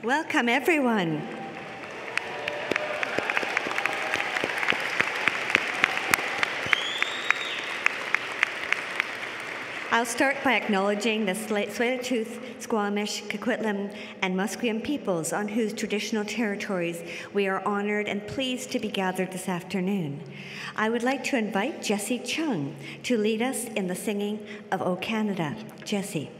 Welcome, everyone. I'll start by acknowledging the Tsleil-Waututh, Squamish, Coquitlam, and Musqueam peoples on whose traditional territories we are honored and pleased to be gathered this afternoon. I would like to invite Jessie Chung to lead us in the singing of O Canada. Jessie.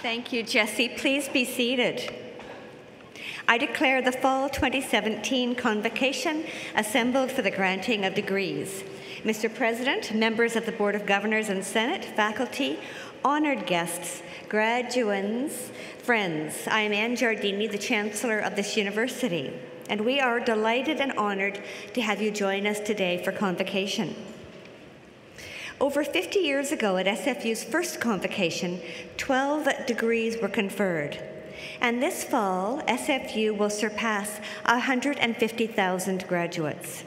Thank you, Jessie. Please be seated. I declare the Fall 2017 Convocation assembled for the granting of degrees. Mr. President, members of the Board of Governors and Senate, faculty, honored guests, graduands, friends, I am Anne Giardini, the Chancellor of this university, and we are delighted and honored to have you join us today for Convocation. Over 50 years ago at SFU's first convocation, 12 degrees were conferred. And this fall, SFU will surpass 150,000 graduates.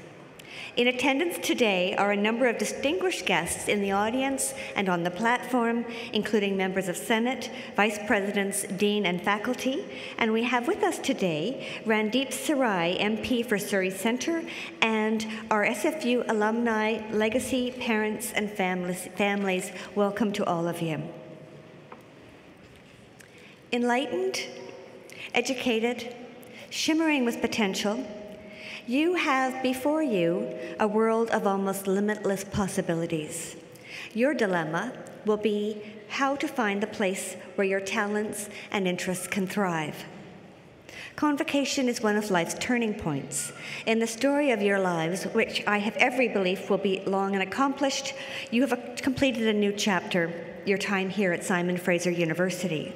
In attendance today are a number of distinguished guests in the audience and on the platform, including members of Senate, Vice Presidents, Dean, and faculty. And we have with us today Randeep Sarai, MP for Surrey Centre, and our SFU alumni, legacy, parents, and families. Welcome to all of you. Enlightened, educated, shimmering with potential, you have before you a world of almost limitless possibilities. Your dilemma will be how to find the place where your talents and interests can thrive. Convocation is one of life's turning points. In the story of your lives, which I have every belief will be long and accomplished, you have completed a new chapter, your time here at Simon Fraser University.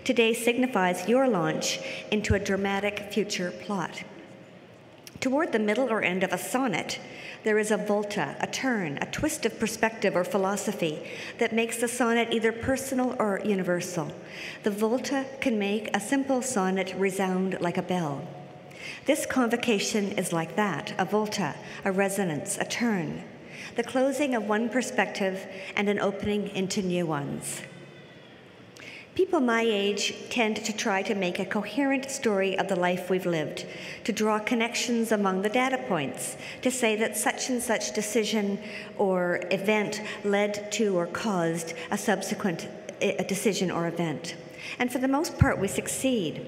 Today signifies your launch into a dramatic future plot. Toward the middle or end of a sonnet, there is a volta, a turn, a twist of perspective or philosophy that makes the sonnet either personal or universal. The volta can make a simple sonnet resound like a bell. This convocation is like that, a volta, a resonance, a turn, the closing of one perspective and an opening into new ones. People my age tend to try to make a coherent story of the life we've lived, to draw connections among the data points, to say that such and such decision or event led to or caused a subsequent decision or event. And for the most part, we succeed.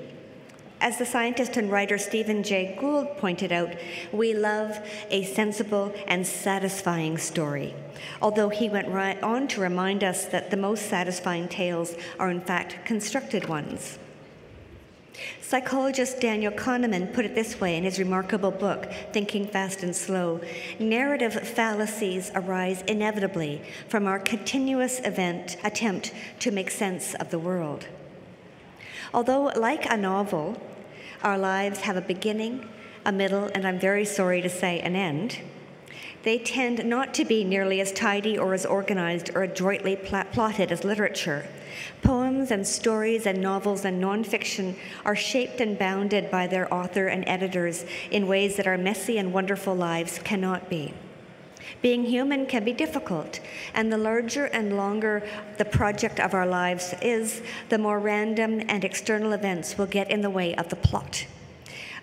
As the scientist and writer Stephen Jay Gould pointed out, we love a sensible and satisfying story, although he went right on to remind us that the most satisfying tales are in fact constructed ones. Psychologist Daniel Kahneman put it this way in his remarkable book, Thinking Fast and Slow: narrative fallacies arise inevitably from our continuous attempt to make sense of the world. Although, like a novel, our lives have a beginning, a middle, and I'm very sorry to say, an end, they tend not to be nearly as tidy or as organized or adroitly plotted as literature. Poems and stories and novels and nonfiction are shaped and bounded by their author and editors in ways that our messy and wonderful lives cannot be. Being human can be difficult, and the larger and longer the project of our lives is, the more random and external events will get in the way of the plot.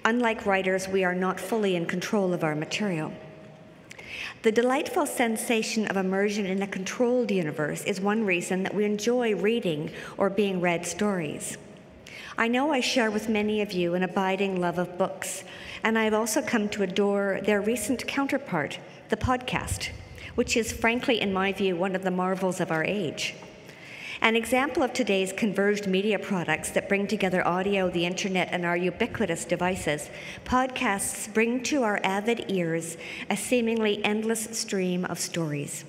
Unlike writers, we are not fully in control of our material. The delightful sensation of immersion in a controlled universe is one reason that we enjoy reading or being read stories. I know I share with many of you an abiding love of books, and I have also come to adore their recent counterpart, the podcast, which is, frankly, in my view, one of the marvels of our age. An example of today's converged media products that bring together audio, the internet, and our ubiquitous devices, podcasts bring to our avid ears a seemingly endless stream of stories.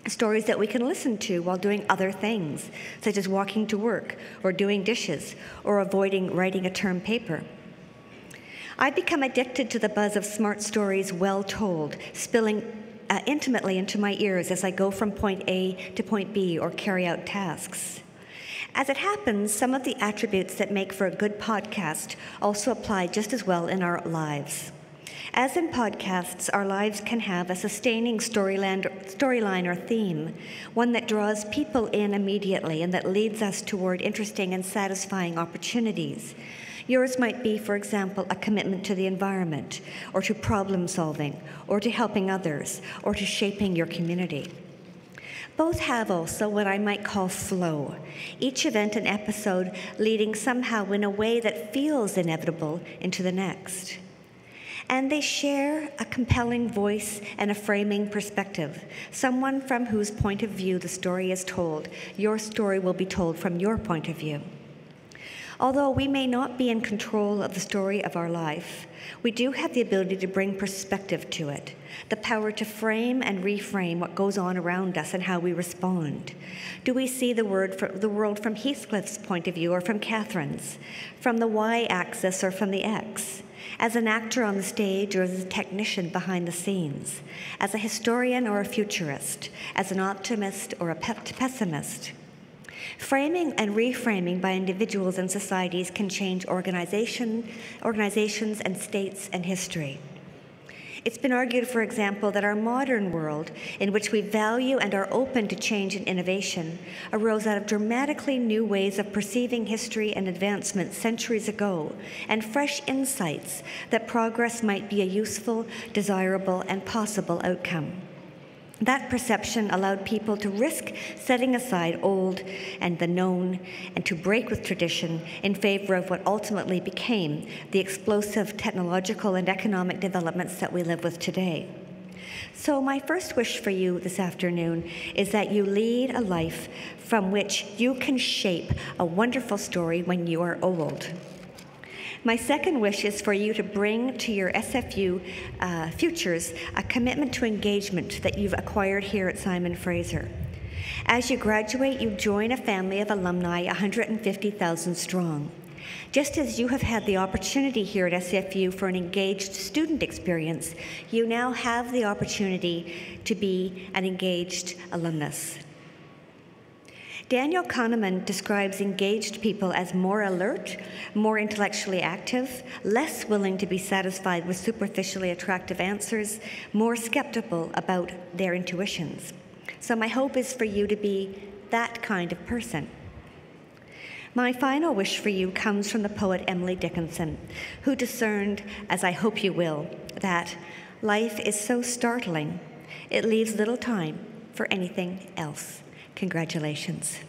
Stories that we can listen to while doing other things, such as walking to work, or doing dishes, or avoiding writing a term paper. I've become addicted to the buzz of smart stories well told, spilling intimately into my ears as I go from point A to point B or carry out tasks. As it happens, some of the attributes that make for a good podcast also apply just as well in our lives. As in podcasts, our lives can have a sustaining storyline or theme, one that draws people in immediately and that leads us toward interesting and satisfying opportunities. Yours might be, for example, a commitment to the environment, or to problem solving, or to helping others, or to shaping your community. Both have also what I might call flow, each event and episode leading somehow in a way that feels inevitable into the next. And they share a compelling voice and a framing perspective, someone from whose point of view the story is told. Your story will be told from your point of view. Although we may not be in control of the story of our life, we do have the ability to bring perspective to it, the power to frame and reframe what goes on around us and how we respond. Do we see the world from Heathcliff's point of view or from Catherine's, from the Y-axis or from the X, as an actor on the stage or as a technician behind the scenes, as a historian or a futurist, as an optimist or a pessimist? Framing and reframing by individuals and societies can change organizations and states and history. It's been argued, for example, that our modern world, in which we value and are open to change and innovation, arose out of dramatically new ways of perceiving history and advancement centuries ago, and fresh insights that progress might be a useful, desirable, and possible outcome. That perception allowed people to risk setting aside old and the known and to break with tradition in favor of what ultimately became the explosive technological and economic developments that we live with today. So my first wish for you this afternoon is that you lead a life from which you can shape a wonderful story when you are old. My second wish is for you to bring to your SFU futures a commitment to engagement that you've acquired here at Simon Fraser. As you graduate, you join a family of alumni 150,000 strong. Just as you have had the opportunity here at SFU for an engaged student experience, you now have the opportunity to be an engaged alumnus. Daniel Kahneman describes engaged people as more alert, more intellectually active, less willing to be satisfied with superficially attractive answers, more skeptical about their intuitions. So my hope is for you to be that kind of person. My final wish for you comes from the poet Emily Dickinson, who discerned, as I hope you will, that life is so startling, it leaves little time for anything else. Congratulations.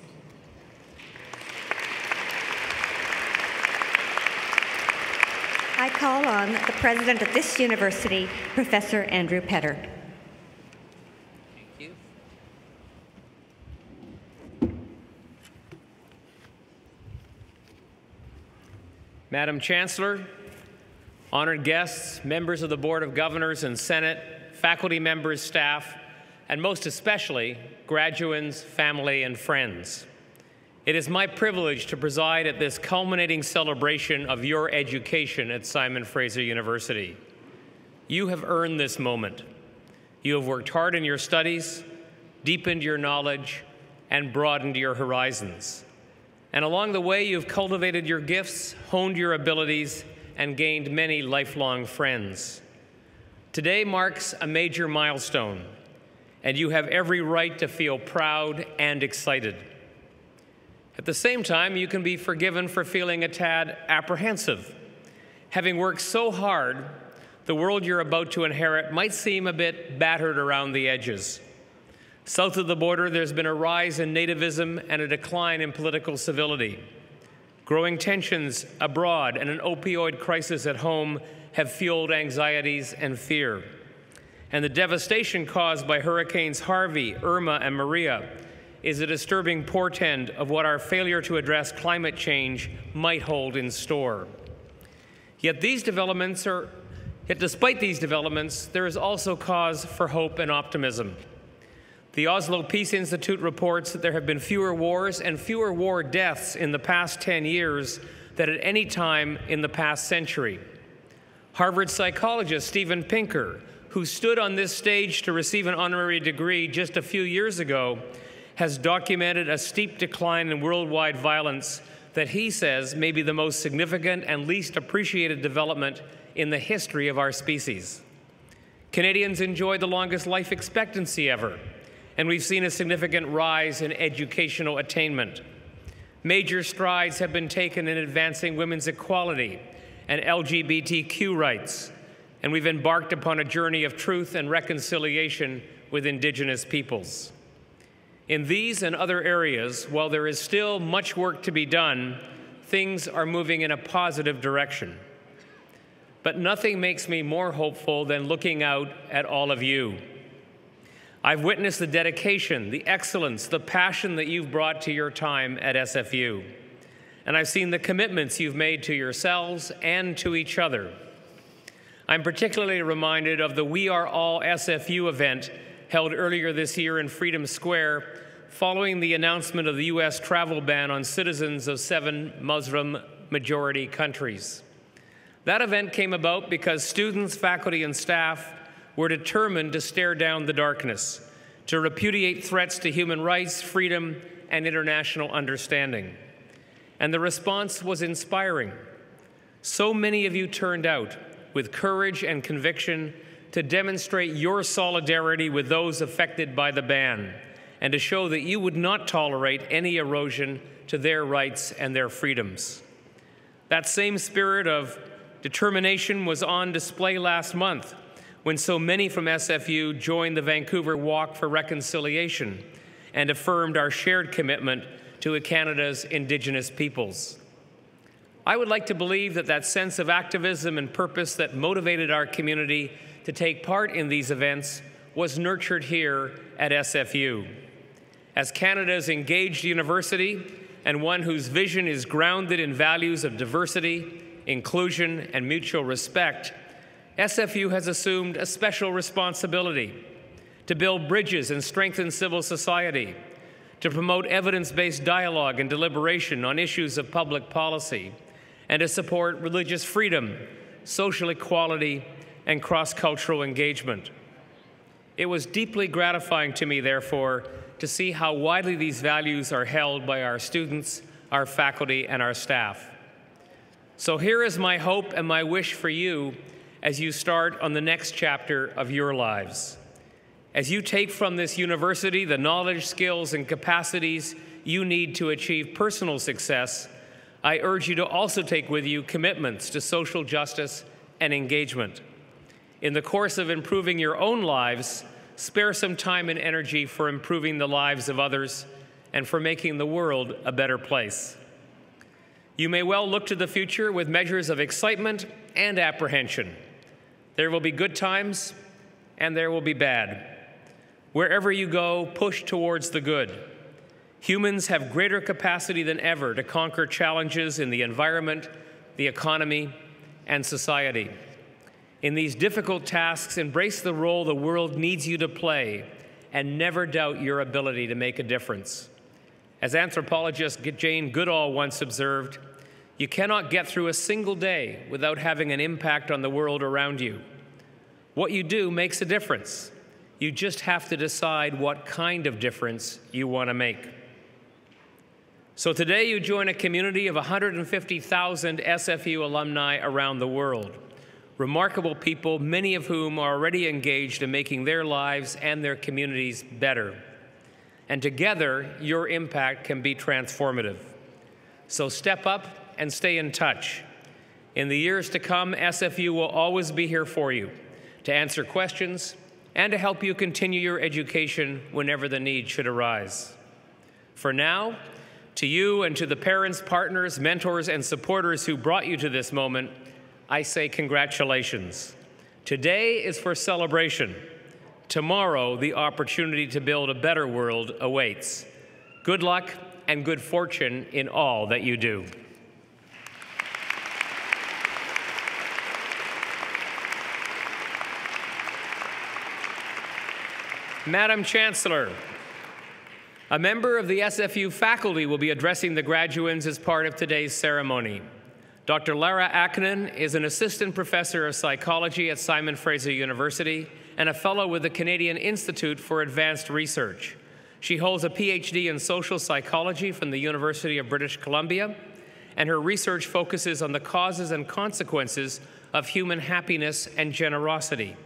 I call on the president of this university, Professor Andrew Petter. Thank you. Madam Chancellor, honored guests, members of the Board of Governors and Senate, faculty members, staff, and most especially, graduands, family, and friends. It is my privilege to preside at this culminating celebration of your education at Simon Fraser University. You have earned this moment. You have worked hard in your studies, deepened your knowledge, and broadened your horizons. And along the way, you've cultivated your gifts, honed your abilities, and gained many lifelong friends. Today marks a major milestone, and you have every right to feel proud and excited. At the same time, you can be forgiven for feeling a tad apprehensive. Having worked so hard, the world you're about to inherit might seem a bit battered around the edges. South of the border, there's been a rise in nativism and a decline in political civility. Growing tensions abroad and an opioid crisis at home have fueled anxieties and fear. And the devastation caused by Hurricanes Harvey, Irma, and Maria is a disturbing portend of what our failure to address climate change might hold in store. Yet despite these developments, there is also cause for hope and optimism. The Oslo Peace Institute reports that there have been fewer wars and fewer war deaths in the past 10 years than at any time in the past century. Harvard psychologist Steven Pinker, who stood on this stage to receive an honorary degree just a few years ago, has documented a steep decline in worldwide violence that he says may be the most significant and least appreciated development in the history of our species. Canadians enjoy the longest life expectancy ever, and we've seen a significant rise in educational attainment. Major strides have been taken in advancing women's equality and LGBTQ rights, and we've embarked upon a journey of truth and reconciliation with Indigenous peoples. In these and other areas, while there is still much work to be done, things are moving in a positive direction. But nothing makes me more hopeful than looking out at all of you. I've witnessed the dedication, the excellence, the passion that you've brought to your time at SFU. And I've seen the commitments you've made to yourselves and to each other. I'm particularly reminded of the We Are All SFU event held earlier this year in Freedom Square following the announcement of the U.S. travel ban on citizens of 7 Muslim-majority countries. That event came about because students, faculty, and staff were determined to stare down the darkness, to repudiate threats to human rights, freedom, and international understanding. And the response was inspiring. So many of you turned out with courage and conviction to demonstrate your solidarity with those affected by the ban and to show that you would not tolerate any erosion to their rights and their freedoms. That same spirit of determination was on display last month when so many from SFU joined the Vancouver Walk for Reconciliation and affirmed our shared commitment to Canada's Indigenous peoples. I would like to believe that that sense of activism and purpose that motivated our community to take part in these events was nurtured here at SFU. As Canada's engaged university and one whose vision is grounded in values of diversity, inclusion, and mutual respect, SFU has assumed a special responsibility to build bridges and strengthen civil society, to promote evidence-based dialogue and deliberation on issues of public policy, and to support religious freedom, social equality, and cross-cultural engagement. It was deeply gratifying to me, therefore, to see how widely these values are held by our students, our faculty, and our staff. So here is my hope and my wish for you as you start on the next chapter of your lives. As you take from this university the knowledge, skills, and capacities you need to achieve personal success, I urge you to also take with you commitments to social justice and engagement. In the course of improving your own lives, spare some time and energy for improving the lives of others and for making the world a better place. You may well look to the future with measures of excitement and apprehension. There will be good times, and there will be bad. Wherever you go, push towards the good. Humans have greater capacity than ever to conquer challenges in the environment, the economy, and society. In these difficult tasks, embrace the role the world needs you to play and never doubt your ability to make a difference. As anthropologist Jane Goodall once observed, you cannot get through a single day without having an impact on the world around you. What you do makes a difference. You just have to decide what kind of difference you want to make. So today you join a community of 150,000 SFU alumni around the world. Remarkable people, many of whom are already engaged in making their lives and their communities better. And together, your impact can be transformative. So step up and stay in touch. In the years to come, SFU will always be here for you to answer questions and to help you continue your education whenever the need should arise. For now, to you and to the parents, partners, mentors, and supporters who brought you to this moment, I say congratulations. Today is for celebration. Tomorrow, the opportunity to build a better world awaits. Good luck and good fortune in all that you do. Madam Chancellor, a member of the SFU faculty will be addressing the graduands as part of today's ceremony. Dr. Lara Akkanen is an assistant professor of psychology at Simon Fraser University and a fellow with the Canadian Institute for Advanced Research. She holds a PhD in social psychology from the University of British Columbia, and her research focuses on the causes and consequences of human happiness and generosity.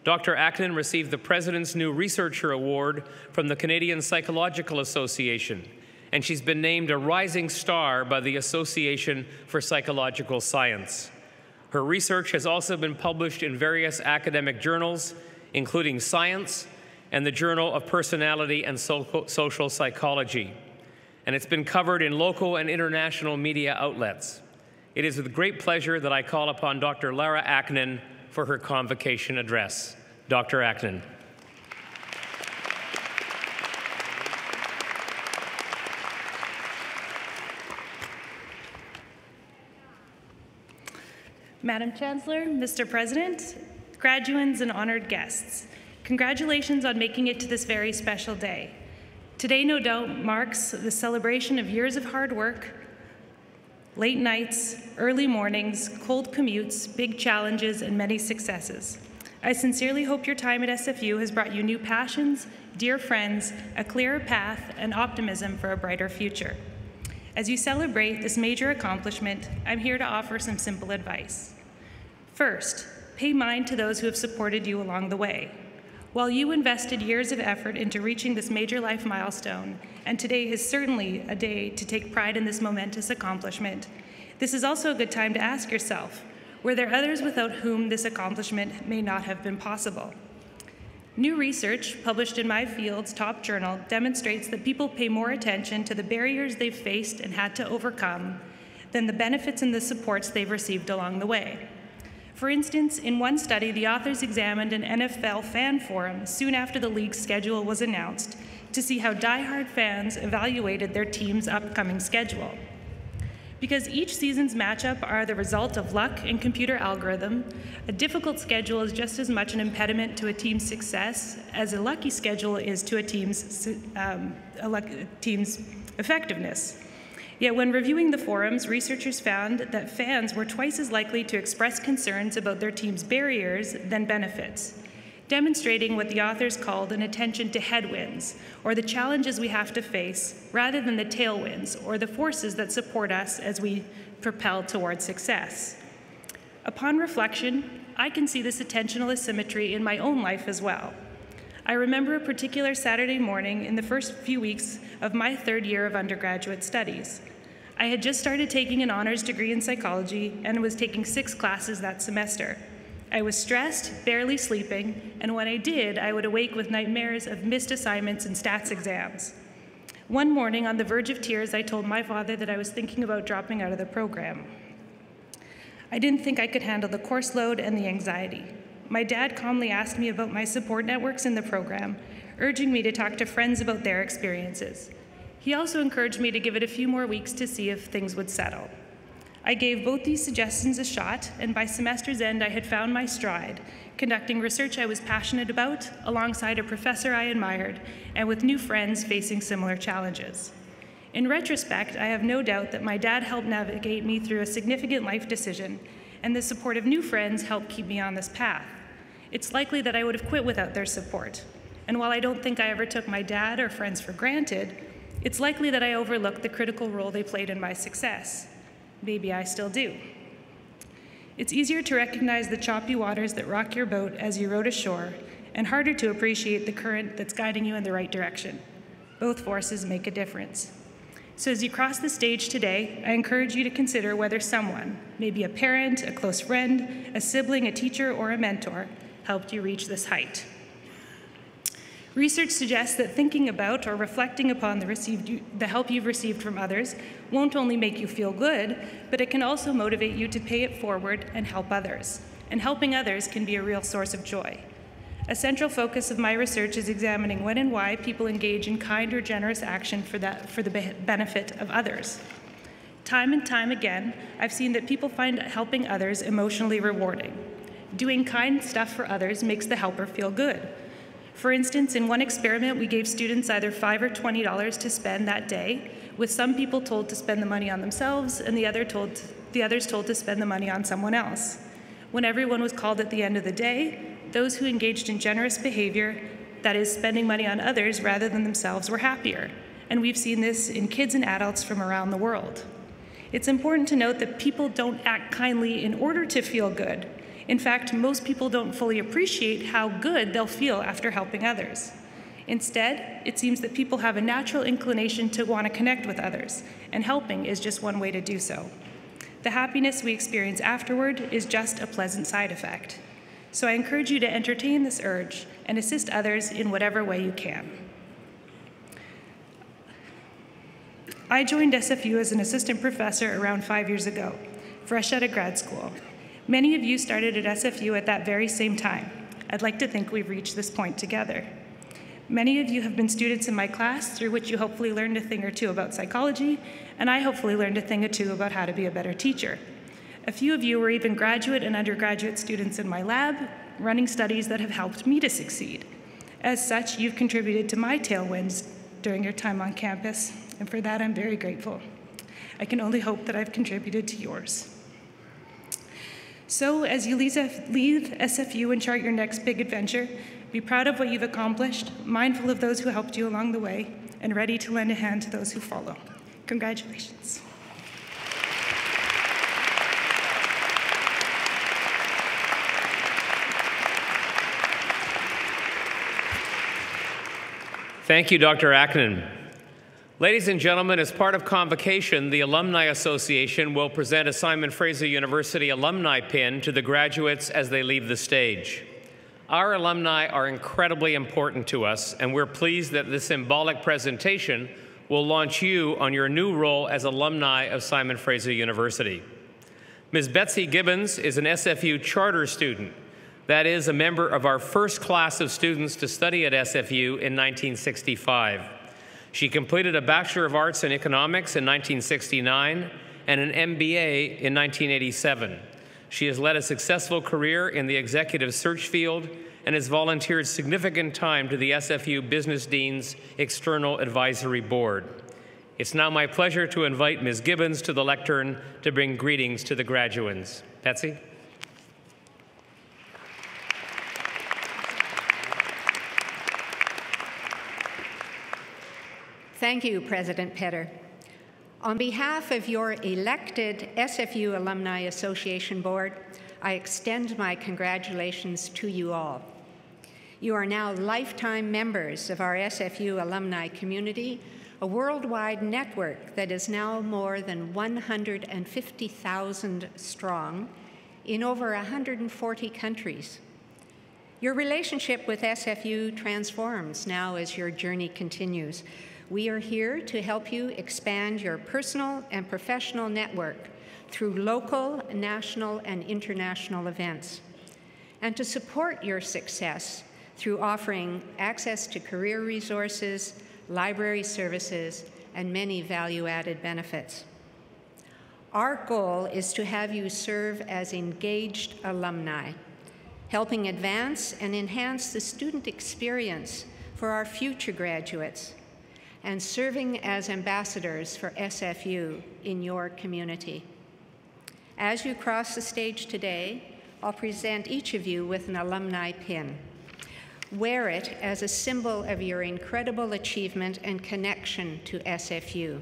Dr. Akkanen received the President's New Researcher Award from the Canadian Psychological Association, and she's been named a Rising Star by the Association for Psychological Science. Her research has also been published in various academic journals, including Science and the Journal of Personality and Social Psychology, and it's been covered in local and international media outlets. It is with great pleasure that I call upon Dr. Lara Akkanen for her convocation address. Dr. Akkanen. Madam Chancellor, Mr. President, graduands and honored guests, congratulations on making it to this very special day. Today, no doubt, marks the celebration of years of hard work, late nights, early mornings, cold commutes, big challenges, and many successes. I sincerely hope your time at SFU has brought you new passions, dear friends, a clearer path, and optimism for a brighter future. As you celebrate this major accomplishment, I'm here to offer some simple advice. First, pay mind to those who have supported you along the way. While you invested years of effort into reaching this major life milestone, and today is certainly a day to take pride in this momentous accomplishment, this is also a good time to ask yourself, were there others without whom this accomplishment may not have been possible? New research, published in my field's top journal, demonstrates that people pay more attention to the barriers they've faced and had to overcome than the benefits and the supports they've received along the way. For instance, in one study, the authors examined an NFL fan forum soon after the league's schedule was announced to see how diehard fans evaluated their team's upcoming schedule. Because each season's matchup are the result of luck and computer algorithm, a difficult schedule is just as much an impediment to a team's success as a lucky schedule is to a team's effectiveness. Yet when reviewing the forums, researchers found that fans were twice as likely to express concerns about their team's barriers than benefits, demonstrating what the authors called an attention to headwinds, or the challenges we have to face, rather than the tailwinds, or the forces that support us as we propel toward success. Upon reflection, I can see this attentional asymmetry in my own life as well. I remember a particular Saturday morning in the first few weeks of my third year of undergraduate studies. I had just started taking an honors degree in psychology and was taking 6 classes that semester. I was stressed, barely sleeping, and when I did, I would awake with nightmares of missed assignments and stats exams. One morning, on the verge of tears, I told my father that I was thinking about dropping out of the program. I didn't think I could handle the course load and the anxiety. My dad calmly asked me about my support networks in the program, urging me to talk to friends about their experiences. He also encouraged me to give it a few more weeks to see if things would settle. I gave both these suggestions a shot, and by semester's end, I had found my stride, conducting research I was passionate about, alongside a professor I admired, and with new friends facing similar challenges. In retrospect, I have no doubt that my dad helped navigate me through a significant life decision, and the support of new friends helped keep me on this path. It's likely that I would have quit without their support. And while I don't think I ever took my dad or friends for granted, it's likely that I overlooked the critical role they played in my success. Maybe I still do. It's easier to recognize the choppy waters that rock your boat as you rowed ashore, and harder to appreciate the current that's guiding you in the right direction. Both forces make a difference. So as you cross the stage today, I encourage you to consider whether someone, maybe a parent, a close friend, a sibling, a teacher, or a mentor, helped you reach this height. Research suggests that thinking about or reflecting upon the help you've received from others won't only make you feel good, but it can also motivate you to pay it forward and help others. And helping others can be a real source of joy. A central focus of my research is examining when and why people engage in kind or generous action for the benefit of others. Time and time again, I've seen that people find helping others emotionally rewarding. Doing kind stuff for others makes the helper feel good. For instance, in one experiment, we gave students either $5 or $20 to spend that day, with some people told to spend the money on themselves and the others told to spend the money on someone else. When everyone was called at the end of the day, those who engaged in generous behavior, that is, spending money on others rather than themselves, were happier. And we've seen this in kids and adults from around the world. It's important to note that people don't act kindly in order to feel good. In fact, most people don't fully appreciate how good they'll feel after helping others. Instead, it seems that people have a natural inclination to want to connect with others, and helping is just one way to do so. The happiness we experience afterward is just a pleasant side effect. So I encourage you to entertain this urge and assist others in whatever way you can. I joined SFU as an assistant professor around 5 years ago, fresh out of grad school. Many of you started at SFU at that very same time. I'd like to think we've reached this point together. Many of you have been students in my class, through which you hopefully learned a thing or two about psychology, and I hopefully learned a thing or two about how to be a better teacher. A few of you were even graduate and undergraduate students in my lab, running studies that have helped me to succeed. As such, you've contributed to my tailwinds during your time on campus, and for that I'm very grateful. I can only hope that I've contributed to yours. So as you leave SFU and chart your next big adventure, be proud of what you've accomplished, mindful of those who helped you along the way, and ready to lend a hand to those who follow. Congratulations. Thank you, Dr. Acknon. Ladies and gentlemen, as part of Convocation, the Alumni Association will present a Simon Fraser University alumni pin to the graduates as they leave the stage. Our alumni are incredibly important to us, and we're pleased that this symbolic presentation will launch you on your new role as alumni of Simon Fraser University. Ms. Betsy Gibbons is an SFU charter student. That is, a member of our first class of students to study at SFU in 1965. She completed a Bachelor of Arts in Economics in 1969 and an MBA in 1987. She has led a successful career in the executive search field and has volunteered significant time to the SFU Business Dean's External Advisory Board. It's now my pleasure to invite Ms. Gibbons to the lectern to bring greetings to the graduands. Betsy? Thank you, President Petter. On behalf of your elected SFU Alumni Association Board, I extend my congratulations to you all. You are now lifetime members of our SFU alumni community, a worldwide network that is now more than 150,000 strong in over 140 countries. Your relationship with SFU transforms now as your journey continues. We are here to help you expand your personal and professional network through local, national, and international events, and to support your success through offering access to career resources, library services, and many value-added benefits. Our goal is to have you serve as engaged alumni, helping advance and enhance the student experience for our future graduates, and serving as ambassadors for SFU in your community. As you cross the stage today, I'll present each of you with an alumni pin. Wear it as a symbol of your incredible achievement and connection to SFU.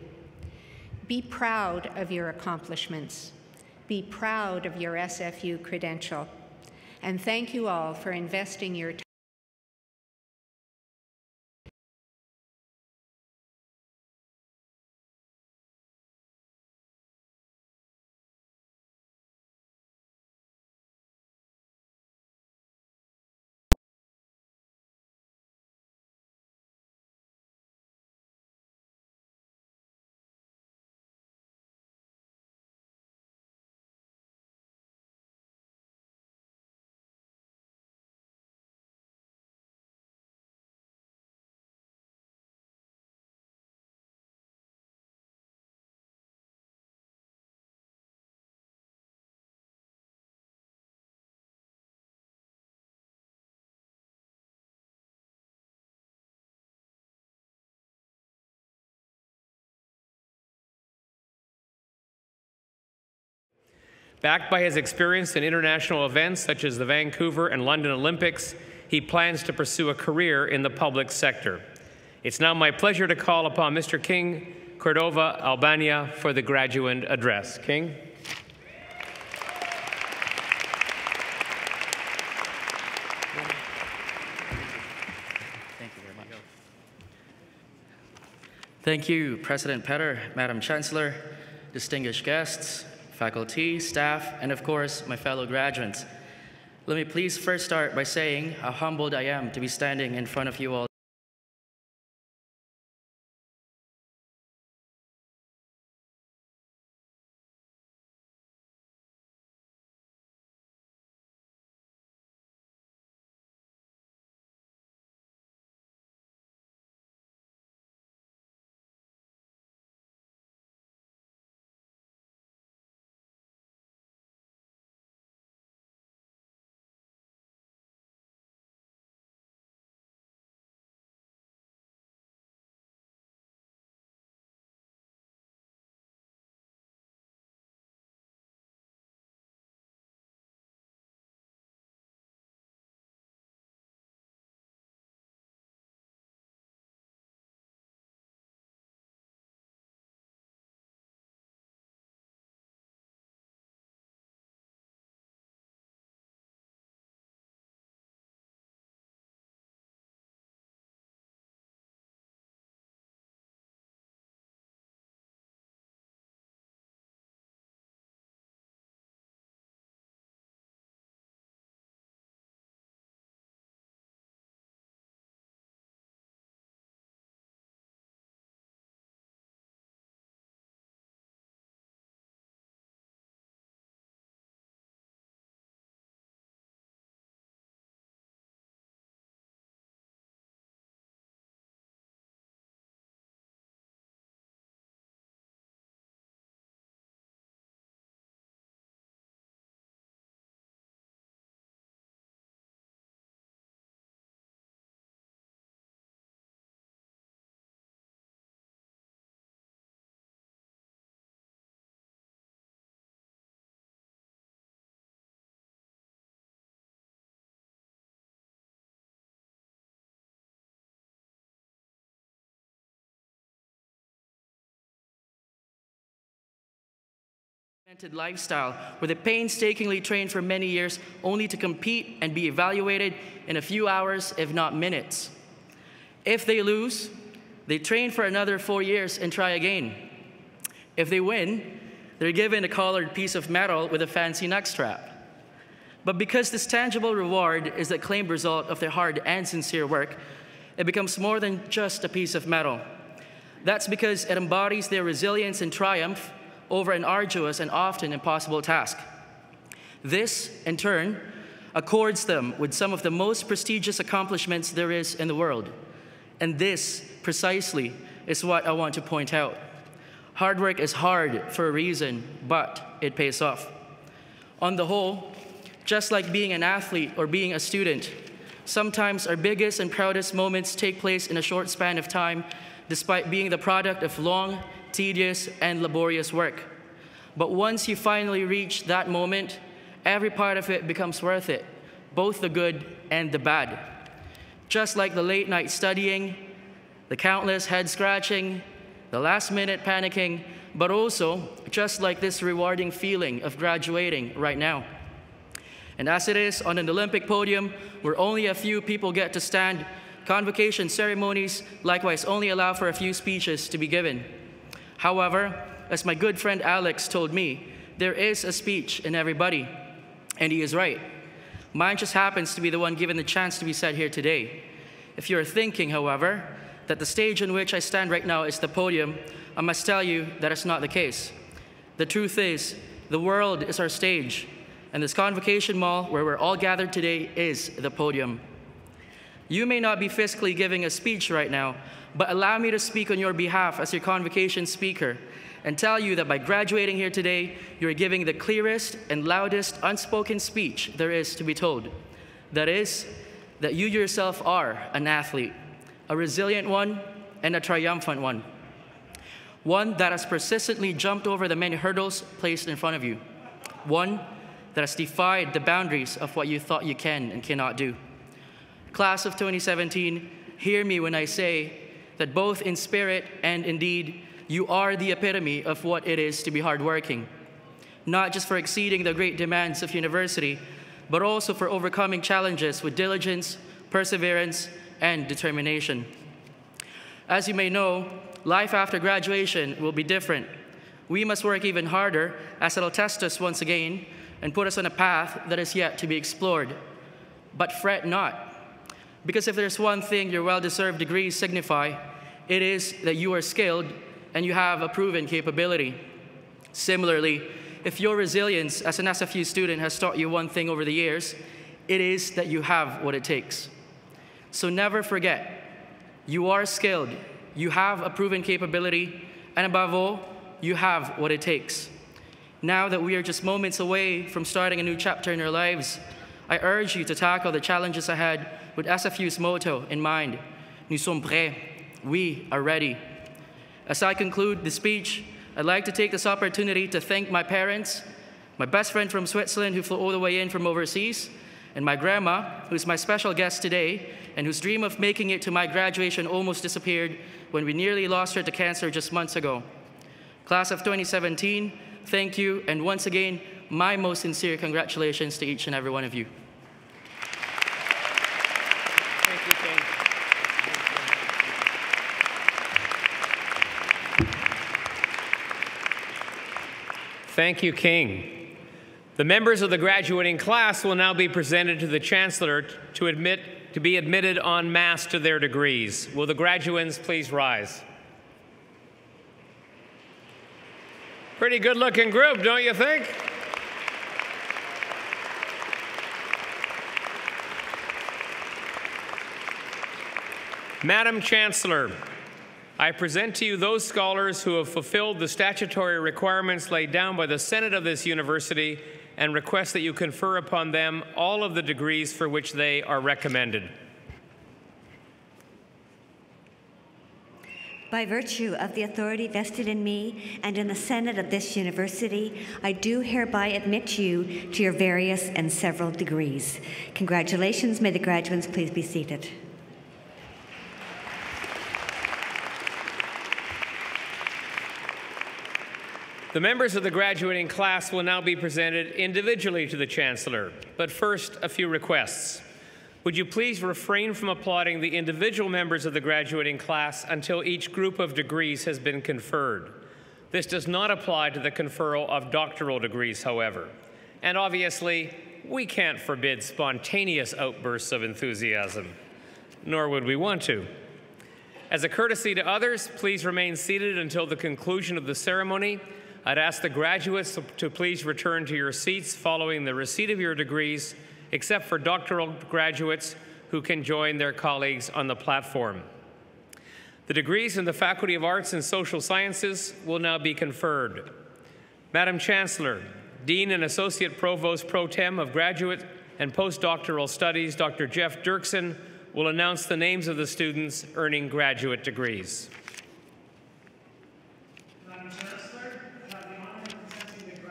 Be proud of your accomplishments. Be proud of your SFU credential. And thank you all for investing your time. Backed by his experience in international events such as the Vancouver and London Olympics, he plans to pursue a career in the public sector. It's now my pleasure to call upon Mr. King Cordova Albania for the graduate address. King. Thank you very much. Thank you, President Petter, Madam Chancellor, distinguished guests, faculty, staff, and of course, my fellow graduates. Let me please first start by saying how humbled I am to be standing in front of you all. Lifestyle where they painstakingly train for many years only to compete and be evaluated in a few hours, if not minutes. If they lose, they train for another 4 years and try again. If they win, they're given a colored piece of metal with a fancy neck strap. But because this tangible reward is the claimed result of their hard and sincere work, it becomes more than just a piece of metal. That's because it embodies their resilience and triumph over an arduous and often impossible task. This, in turn, accords them with some of the most prestigious accomplishments there is in the world. And this, precisely, is what I want to point out. Hard work is hard for a reason, but it pays off. On the whole, just like being an athlete or being a student, sometimes our biggest and proudest moments take place in a short span of time, despite being the product of long, tedious, and laborious work. But once you finally reach that moment, every part of it becomes worth it, both the good and the bad. Just like the late night studying, the countless head scratching, the last minute panicking, but also just like this rewarding feeling of graduating right now. And as it is on an Olympic podium where only a few people get to stand, convocation ceremonies likewise only allow for a few speeches to be given. However, as my good friend Alex told me, there is a speech in everybody, and he is right. Mine just happens to be the one given the chance to be said here today. If you're thinking, however, that the stage on which I stand right now is the podium, I must tell you that it's not the case. The truth is, the world is our stage, and this Convocation Mall, where we're all gathered today, is the podium. You may not be physically giving a speech right now, but allow me to speak on your behalf as your convocation speaker and tell you that by graduating here today, you're giving the clearest and loudest unspoken speech there is to be told. That is, that you yourself are an athlete, a resilient one and a triumphant one. One that has persistently jumped over the many hurdles placed in front of you. One that has defied the boundaries of what you thought you can and cannot do. Class of 2017, hear me when I say that both in spirit and in deed, you are the epitome of what it is to be hardworking. Not just for exceeding the great demands of university, but also for overcoming challenges with diligence, perseverance, and determination. As you may know, life after graduation will be different. We must work even harder, as it'll test us once again and put us on a path that is yet to be explored. But fret not, because if there's one thing your well-deserved degrees signify, it is that you are skilled and you have a proven capability. Similarly, if your resilience as an SFU student has taught you one thing over the years, it is that you have what it takes. So never forget, you are skilled, you have a proven capability, and above all, you have what it takes. Now that we are just moments away from starting a new chapter in our lives, I urge you to tackle the challenges ahead with SFU's motto in mind. Nous sommes prêts. We are ready. As I conclude the speech, I'd like to take this opportunity to thank my parents, my best friend from Switzerland who flew all the way in from overseas, and my grandma, who's my special guest today, and whose dream of making it to my graduation almost disappeared when we nearly lost her to cancer just months ago. Class of 2017, thank you, and once again, my most sincere congratulations to each and every one of you. Thank you, King. Thank you, King. The members of the graduating class will now be presented to the Chancellor to be admitted en masse to their degrees. Will the graduands please rise? Pretty good-looking group, don't you think? Madam Chancellor, I present to you those scholars who have fulfilled the statutory requirements laid down by the Senate of this university and request that you confer upon them all of the degrees for which they are recommended. By virtue of the authority vested in me and in the Senate of this university, I do hereby admit you to your various and several degrees. Congratulations. May the graduates please be seated. The members of the graduating class will now be presented individually to the Chancellor. But first, a few requests. Would you please refrain from applauding the individual members of the graduating class until each group of degrees has been conferred? This does not apply to the conferral of doctoral degrees, however. And obviously, we can't forbid spontaneous outbursts of enthusiasm, nor would we want to. As a courtesy to others, please remain seated until the conclusion of the ceremony. I'd ask the graduates to please return to your seats following the receipt of your degrees, except for doctoral graduates who can join their colleagues on the platform. The degrees in the Faculty of Arts and Social Sciences will now be conferred. Madam Chancellor, Dean and Associate Provost Pro Tem of Graduate and Postdoctoral Studies, Dr. Jeff Dirksen, will announce the names of the students earning graduate degrees. Madam Chancellor, I have the honor of presenting the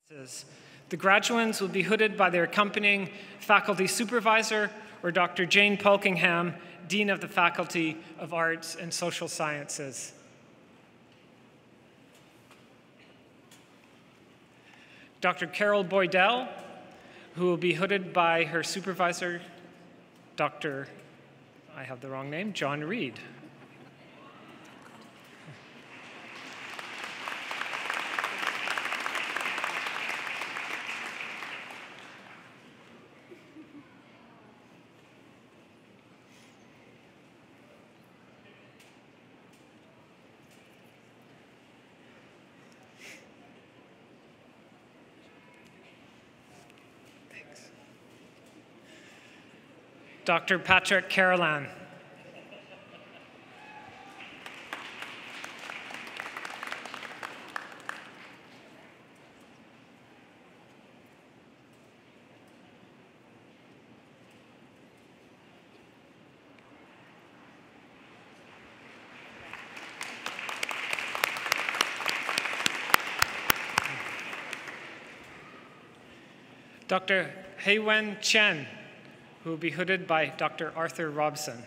graduates. The graduands will be hooded by their accompanying faculty supervisor, or Dr. Jane Polkingham, Dean of the Faculty of Arts and Social Sciences. Dr. Carol Boydell, who will be hooded by her supervisor, Dr. I have the wrong name, John Reed. Dr. Patrick Carolan. Dr. Heiwen Chen, who will be hooded by Dr. Arthur Robson.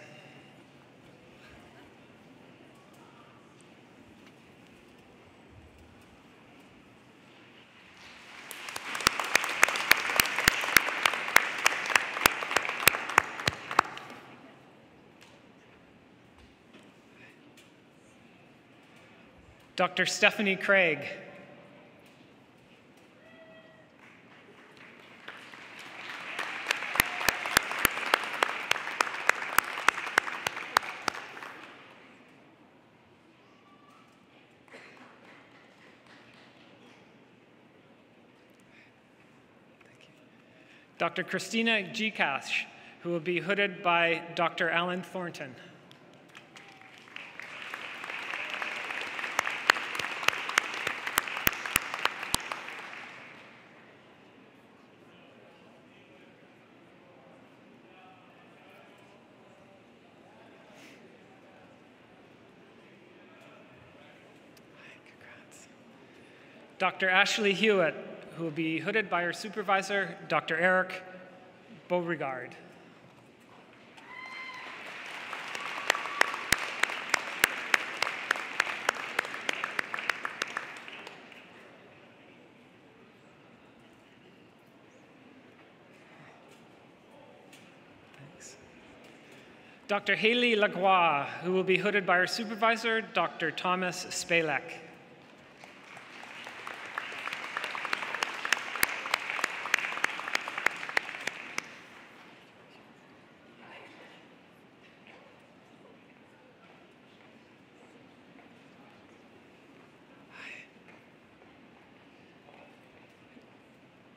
Dr. Stephanie Craig. Dr. Christina Gcash, who will be hooded by Dr. Alan Thornton. Dr. Ashley Hewitt, who will be hooded by her supervisor, Dr. Eric Beauregard. Thanks. Dr. Haley Lacroix, who will be hooded by her supervisor, Dr. Thomas Spalek.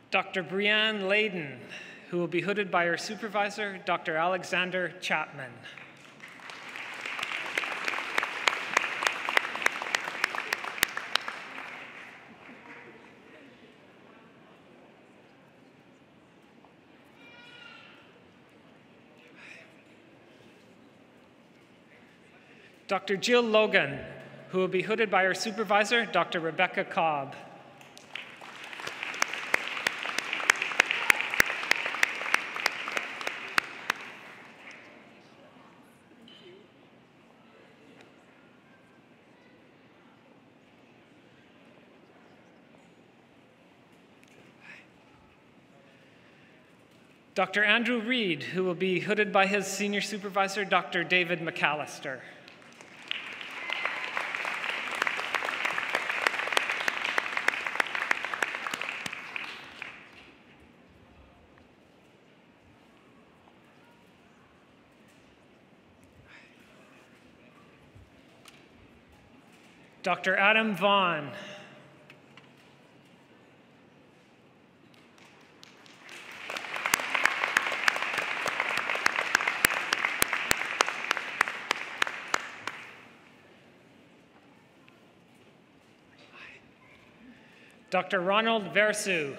Dr. Brianne Layden, who will be hooded by her supervisor, Dr. Alexander Chapman. Dr. Jill Logan, who will be hooded by her supervisor, Dr. Rebecca Cobb. Dr. Andrew Reed, who will be hooded by his senior supervisor, Dr. David McAllister. Dr. Adam Vaughn. Dr. Ronald Versu.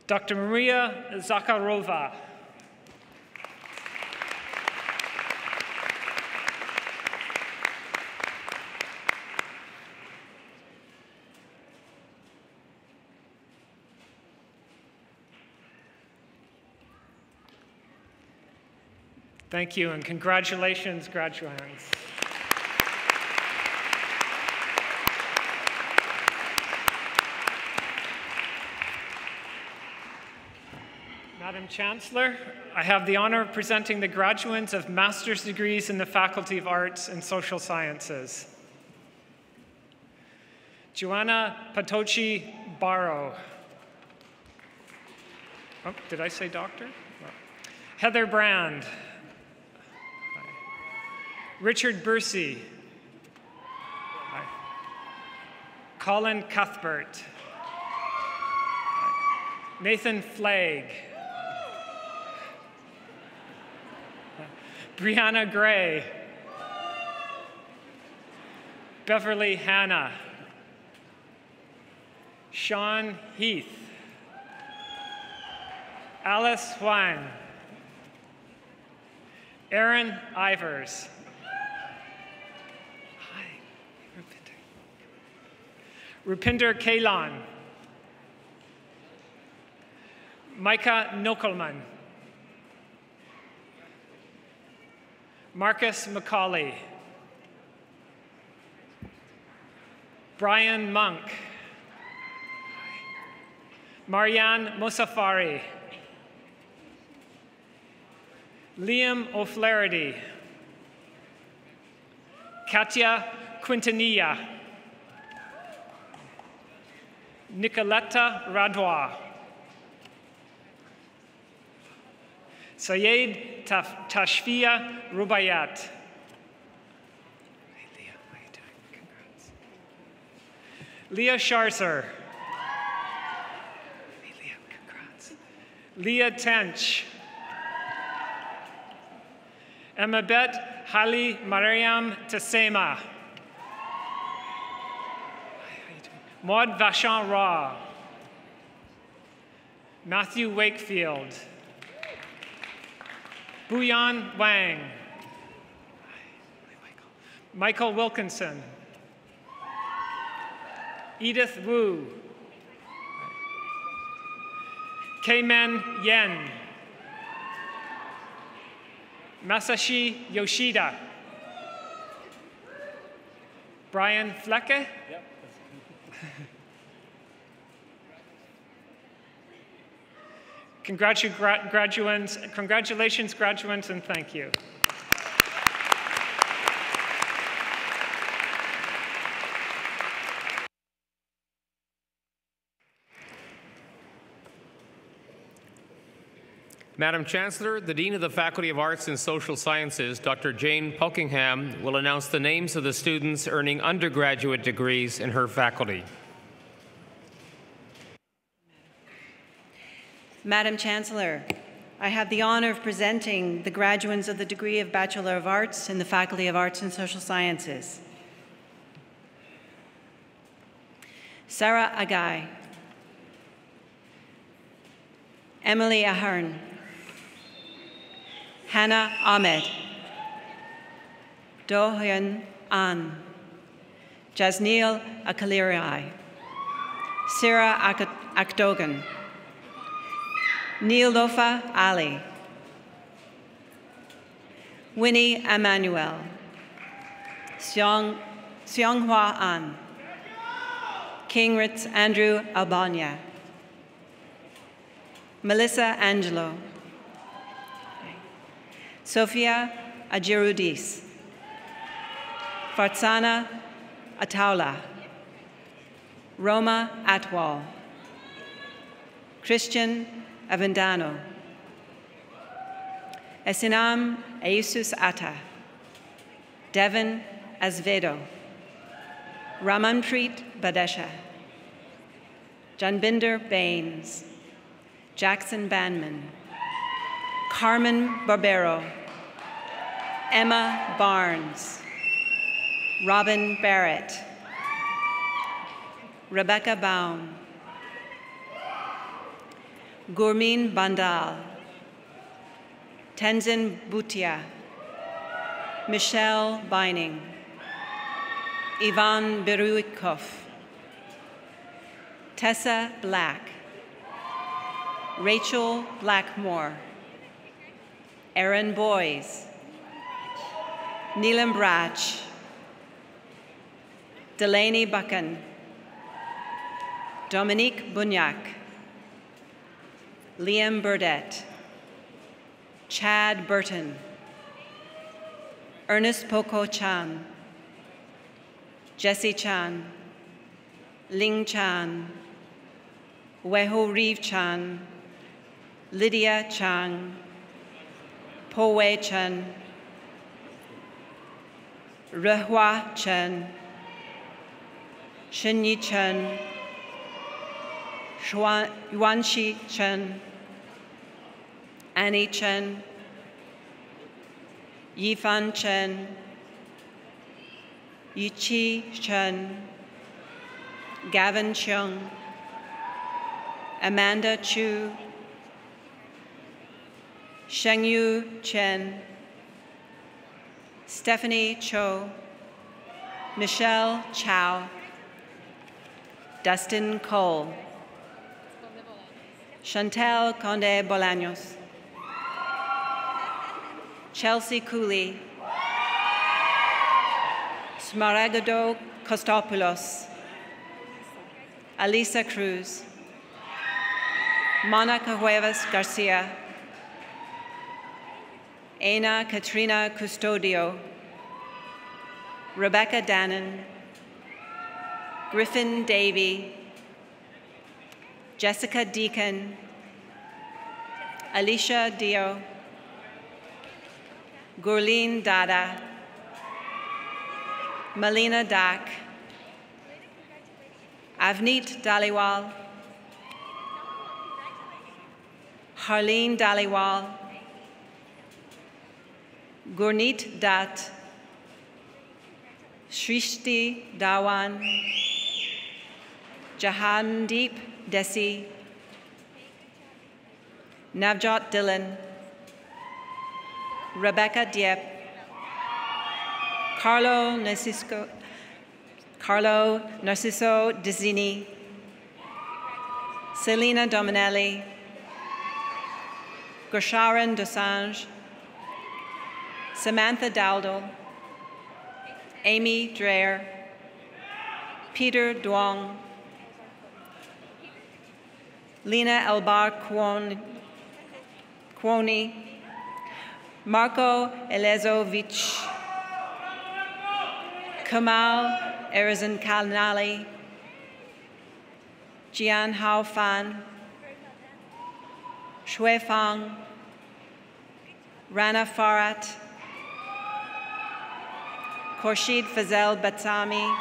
Dr. Maria Zakharova. Thank you, and congratulations, graduates. Madam Chancellor, I have the honor of presenting the graduates of master's degrees in the Faculty of Arts and Social Sciences. Joanna Patochi Barrow. Oh, did I say doctor? No. Heather Brand. Richard Bursey. Hi. Colin Cuthbert. Nathan Flagg. Brianna Gray. Beverly Hanna. Sean Heath. Alice Huang. Aaron Ivers. Hi, Rupinder Kalan. Micah Nokelman. Marcus McCauley. Brian Monk. Marianne Mosafari. Liam O'Flaherty. Katia Quintanilla. Nicoletta Radwa. Sayed Tashfia Rubayat. Hey, Leah, how you doing? Congrats. Leah Sharser. Hey, Leah, congrats. Leah Tench. Emabet Hali Mariam Tesema. Maud Vachon Ra. Matthew Wakefield. Buyan Wang. Michael Wilkinson. Edith Wu. Keimen Yen. Masashi Yoshida. Brian Flecke. Yep. Congratulations, graduates, and thank you. Madam Chancellor, the Dean of the Faculty of Arts and Social Sciences, Dr. Jane Polkingham, will announce the names of the students earning undergraduate degrees in her faculty. Madam Chancellor, I have the honor of presenting the graduates of the degree of Bachelor of Arts in the Faculty of Arts and Social Sciences. Sarah Agai. Emily Ahern. Hannah Ahmed. Do-Hyun An. Jasneel Akalirai. Sarah Akdogan. Neil Lofa Ali. Winnie Emmanuel. Seonghwa An. Kingritz Andrew Albania. Melissa Angelo. Sophia Ajirudis. Farzana Ataula. Roma Atwal. Christian Avendano. Esinam Eisus Atta. Devin Azvedo. Ramanpreet Badesha, Janbinder Baines, Jackson Banman, Carmen Barbero, Emma Barnes, Robin Barrett, Rebecca Baum, Gurmeen Bandal, Tenzin Bhutia, Michelle Beining, Ivan Beruikov, Tessa Black, Rachel Blackmore, Erin Boys, Neelam Brach, Delaney Buchan, Dominique Bunyak, Liam Burdett, Chad Burton, Ernest Poco Chan, Jesse Chan, Ling Chan, Weho Reeve Chan, Lydia Chang, Po Wei Chen, Rehua Chen, Shinyi Chen, Yuanxi Chen, Annie Chen, Yifan Chen, Yiqi Chen, Gavin Cheung, Amanda Chu, Shengyu Chen, Stephanie Cho, Michelle Chow, Dustin Cole, Chantel Conde Bolaños, Chelsea Cooley, Smaragdo Kostopoulos, Alisa Cruz, Monica Huevas Garcia, Ana Katrina Custodio, Rebecca Dannon, Griffin Davey, Jessica Deacon, Alicia Dio, Gurleen Dada, Melina Dak, Avneet Dhaliwal, Harleen Dhaliwal, Gurneet Dat, Shrishti Dhawan, Jahandeep Desi, Navjot Dhillon, Rebecca Diep, Carlo Narciso Dizzini, Selena Dominelli, Gosharan Dosange, Samantha Dowdle, Amy Dreher, Peter Duong, Lena Elbar Kwoni, Marco Elezovich, Kamal Erizan Kalnali, Jian Hao Fan, Shui Fang, Rana Farat, Khorshid Fazel Batsami,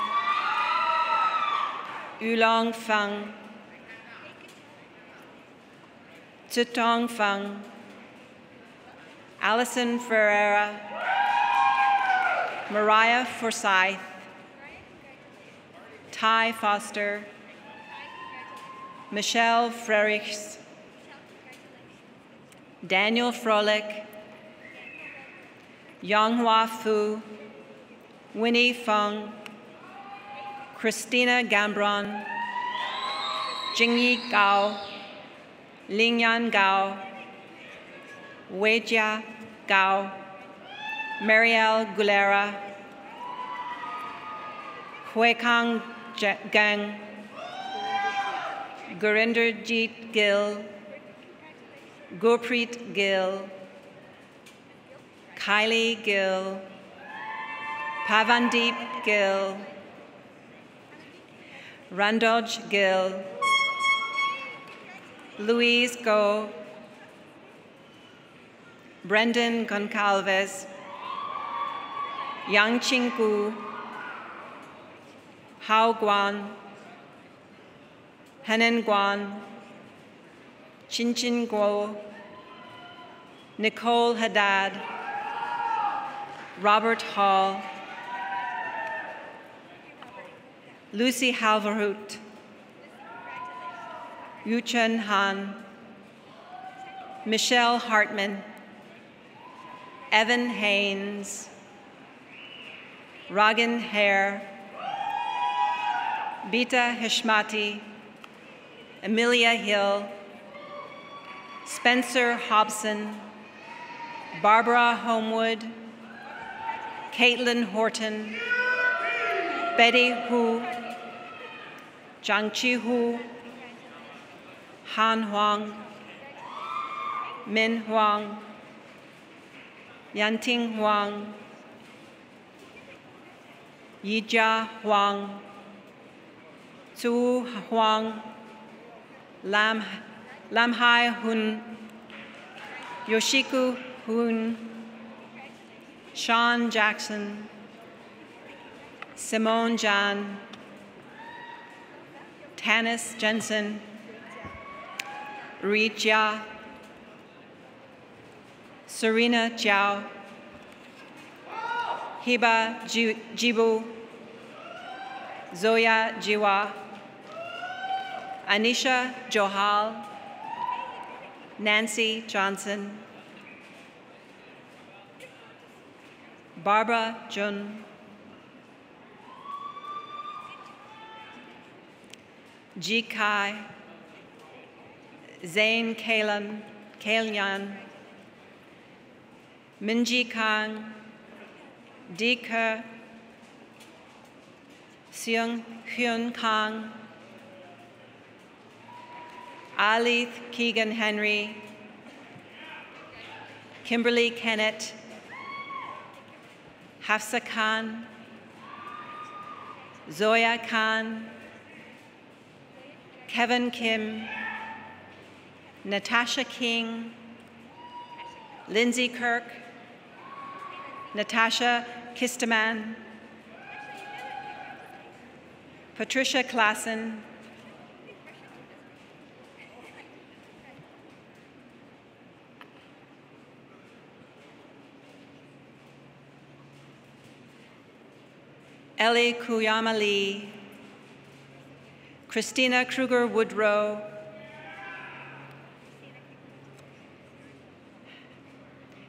Yulong Fang, Zutong Fang, Alison Ferreira, Mariah Forsyth, Ty Foster, Michelle Frerichs, Daniel Froelich, Yonghua Fu, Winnie Feng, Christina Gambron, Jingyi Gao, Lingyan Gao, Weijia Gao, Marielle Gulera, Huekang Gang, Gurinderjeet Gill, Gurpreet Gill, Kylie Gill, Pavandeep Gill, Randoj Gill, Louise Go, Brendan Goncalves, Yang Ching Gu, Hao Guan, Henan Guan, Chinchin Guo, Nicole Haddad, Robert Hall, Lucy Halverhout, Yuchen Han, Michelle Hartman, Evan Haynes, Ragan Hare, Bita Hishmati, Amelia Hill, Spencer Hobson, Barbara Homewood, Caitlin Horton, Betty Hu, Zhangqi Hu, Han Huang, Min Huang, Yanting Huang, Yijia Huang, Zhu Huang, Lam Hai Hun, Yoshiku Hun, Sean Jackson, Simone Jan, Tanis Jensen, Rijia, Serena Jiao, Hiba Jibu, Zoya Jiwa, Anisha Johal, Nancy Johnson, Barbara Jun, Ji Kai, Zain Kalyan, Minji Kang, Di Ke, Seung Hyun Kang, Alith Keegan Henry, Kimberly Kennett, Hafsa Khan, Zoya Khan, Kevin Kim, Natasha King, Lindsay Kirk, Natasha Kistaman, Patricia Klassen, Ellie Kuyama Lee, Christina Kruger Woodrow,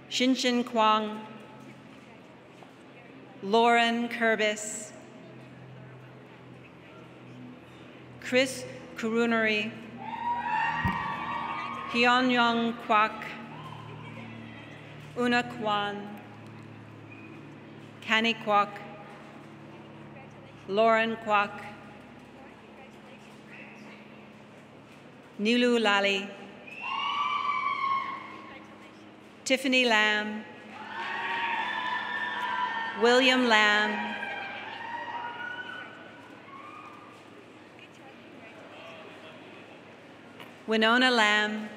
Shinshin Kwang, Lauren Kurbis, Chris Kurunari, Hyun-Young Kwak, Una Kwan, Kani Kwak, Lauren Kwak, Nilu Lally, Tiffany Lamb, William Lamb, Winona Lamb,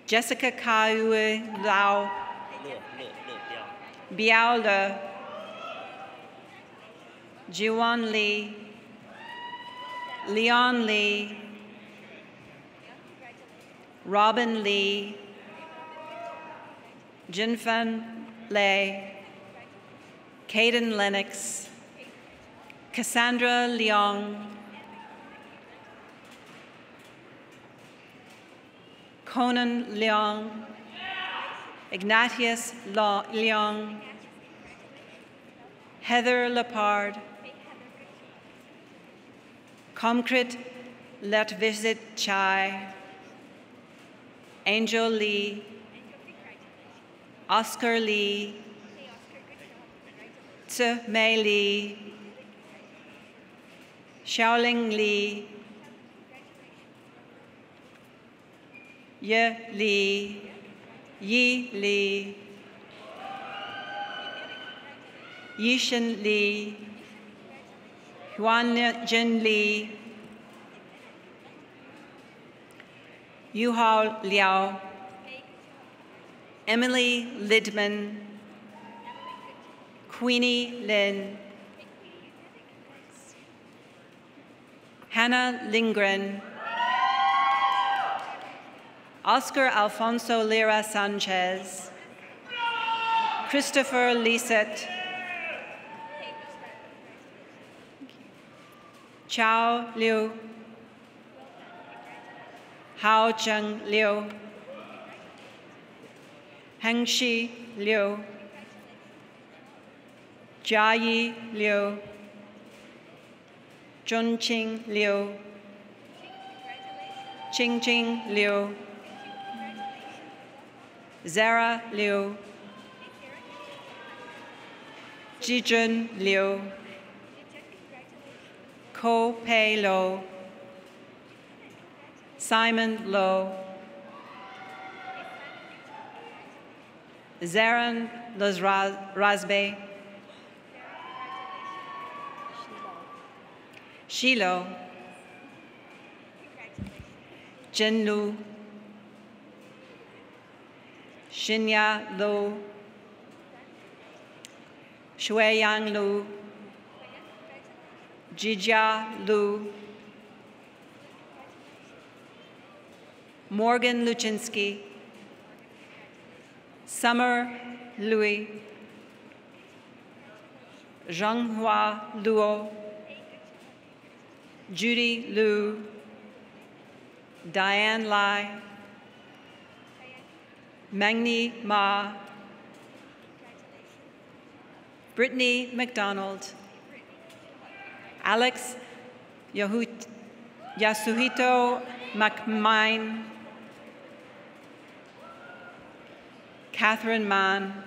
Jessica Kaue Lau, Biao Le, Jiwon Lee, Leon Lee, Robin Lee, Jinfan Lei, Caden Lennox, Cassandra Leong, Conan Leong, Ignatius Leong, Heather Lepard, Comcrit Let Visit Chai, Angel Lee, Oscar Lee, Tse Mei Lee, Xiaoling Lee, Ye Lee, Yi Lee, Yishin Lee, Huan-Jin Lee, Yuhao Liao, Emily Lidman, Queenie Lynn, Hannah Lindgren, Oscar Alfonso Lira Sanchez, Christopher Lisette, Chao Liu, Hao Cheng Liu, Hengxi Liu, Jiayi Liu, Zhongqing Liu, Qingqing Liu, Zara Liu, Jijun Liu, Ko Pei Lo, Simon Lo, Zaran Razbe, Shilo, Jin Lu, Shinya Lu, Shueyang Lu, Jijia Lu, Morgan Luchinsky, Summer Louis, Zhenghua Luo, Judy Liu, Diane Lai, Magni Ma, Brittany McDonald, Alex Yasuhito McMine, Catherine Mann,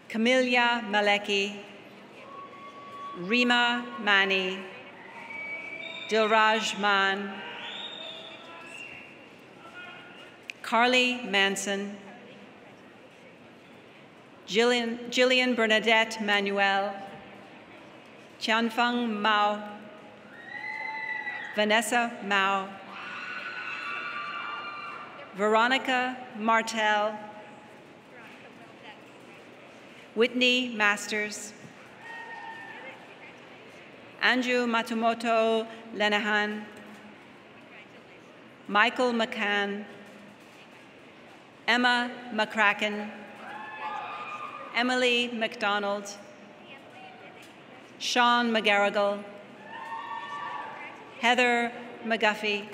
Camilla Maleki, Rima Mani, Dilraj Man, Carly Manson, Jillian Bernadette Manuel, Tianfeng Mao, Vanessa Mao, Veronica Martel, Whitney Masters, Andrew Matsumoto Lenahan, Michael McCann, Emma McCracken, Emily McDonald, Sean McGarrigle, Heather McGuffey,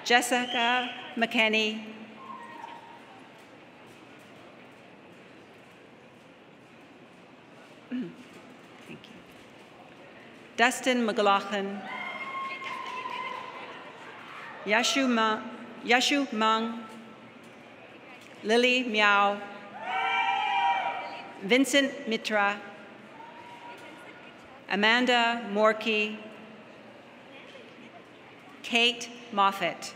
Jessica McKenney, thank you. Dustin McLaughlin, Yashu Meng, Lily Miao, Vincent Mitra, Amanda Morkey, Kate Moffett,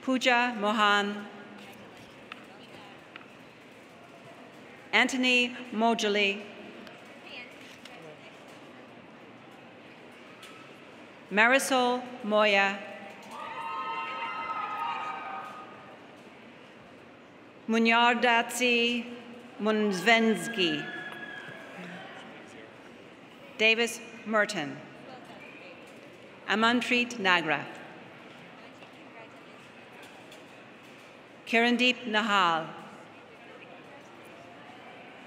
Pooja Mohan, Anthony Mojali, Marisol Moya, Munyardatsi Munzvensky, Davis Merton, Amanpreet Nagra, Kirandeep Nahal,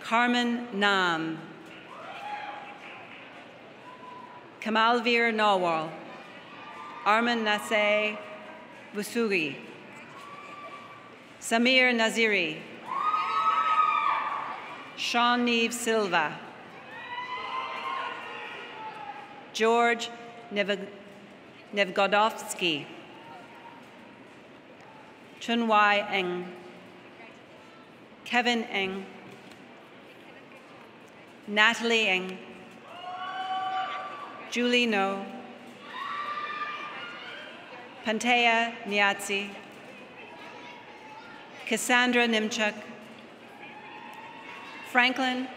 Carmen Nam, Kamalveer Nawal, Arman Naseh Busuri, Samir Naziri, Sean Neve Silva, George Nevgodovsky, Chunwai Eng, Kevin Eng, Natalie Eng, Julie No, Pantea Niatsi, Cassandra Nimchuk, Franklin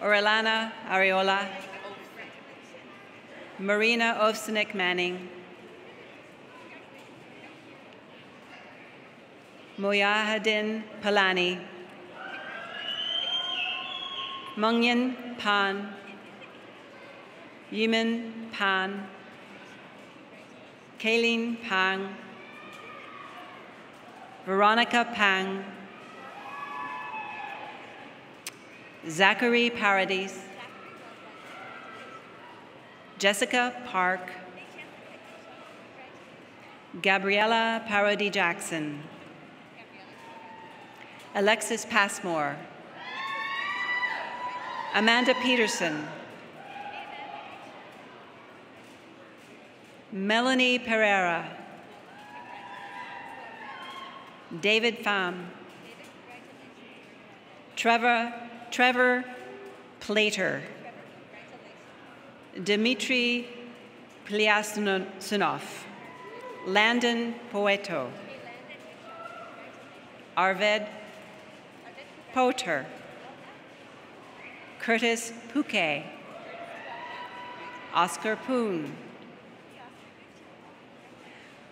Orellana Ariola, Marina Ovsenik Manning, Moyahedin Palani, Mungyan Pan, Yimin Pan, Kaylin Pang, Veronica Pang, Zachary Paradis, Jessica Park, Gabriella Parody Jackson, Alexis Passmore, Amanda Peterson, Melanie Pereira, David Pham, Trevor Plater, Dmitry Pliasnov, Landon Poeto, Arved Poter, Curtis Pouquet, Oscar Poon,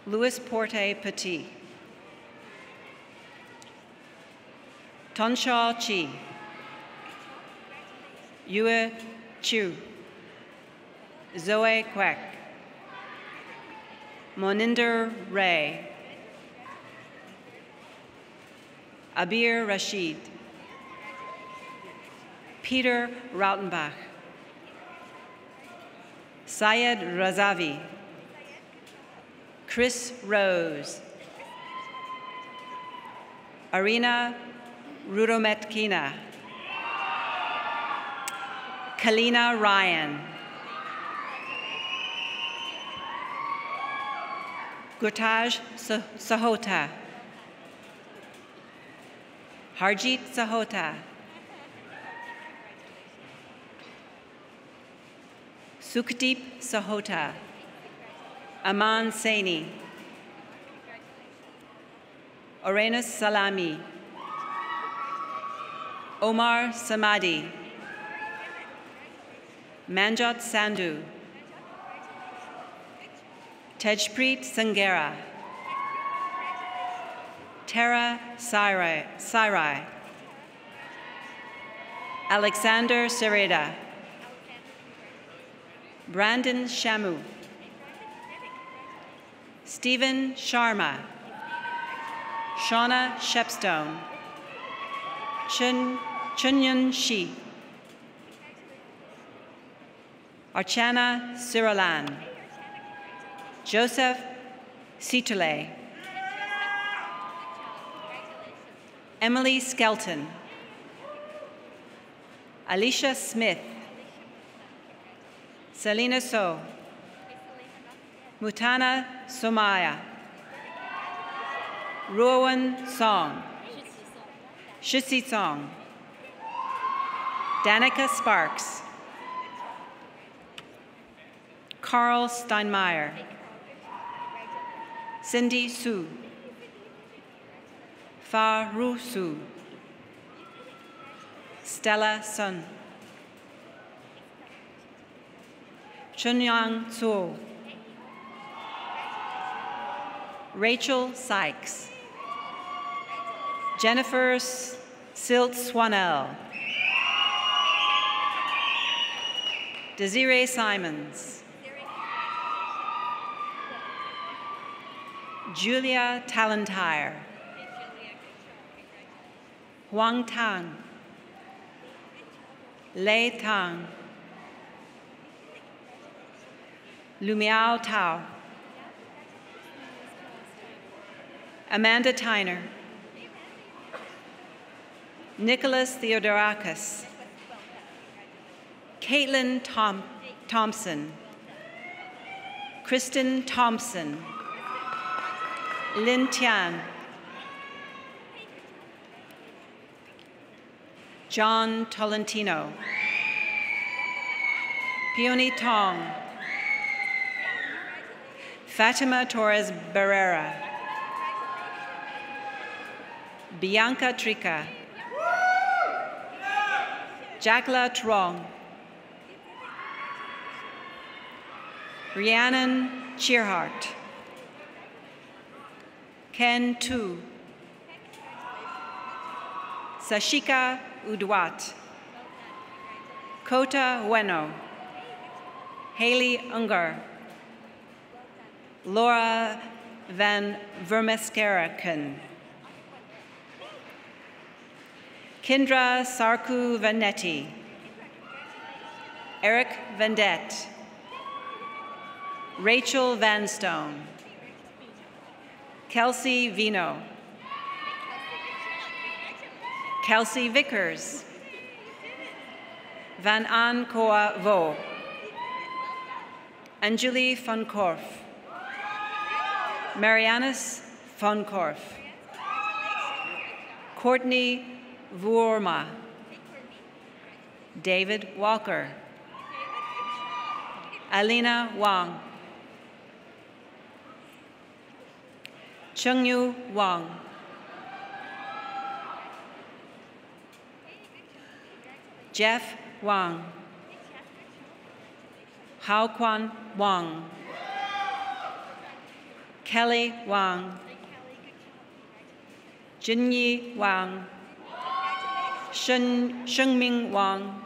Louis Porte Petit, Tonshaw Chi, Yue Chu, Zoe Kwek, Moninder Ray, Abir Rashid, Peter Rautenbach, Syed Razavi, Chris Rose, Arina Rudometkina, Kalina Ryan, Gurtaj Sahota, Harjit Sahota, Sukhdeep Sahota, Aman Saini, Orenus Salami, Omar Samadi, Manjot Sandhu, Tejpreet Sangera, Tara Sarai, Alexander Sereda, Brandon Shamu, Stephen Sharma, Shauna Shepstone, Chunyun Shi, Archana Siralan, Joseph Situle, Emily Skelton, Alicia Smith, Selena So, Mutana Somaya, Ruowan Song, Shitsi Song, Danica Sparks, Carl Steinmeier, Cindy Su, Fa Ru Su, Stella Sun, Chunyang Tso, Rachel Sykes, Jennifer Silt Swanell, Desiree Simons, Julia Talentire, Huang Tang, Lei Tang, Lumiao Tao, Amanda Tyner, Nicholas Theodorakis, Caitlin Thompson, Kristen Thompson, Lin Tian, John Tolentino, Peony Tong, Fatima Torres Barrera, Bianca Trica, Jacqueline Trong, Rhiannon Cheerhart, Ken Tu, Sashika Udwat, Kota Bueno, Haley Ungar, Laura van Vermeskeraken, Kindra Sarku Vanetti, Eric Vendette, Rachel Vanstone, Kelsey Vino, Kelsey Vickers, Van An Koa Vo, Anjali van Korf, Marianus van Korf, Courtney Vuorma, David Walker, Alina Wang, Chengyu Wang, Jeff Wang, Hao Quan Wang, Kelly Wang, Jinyi Wang, Shengming Wang,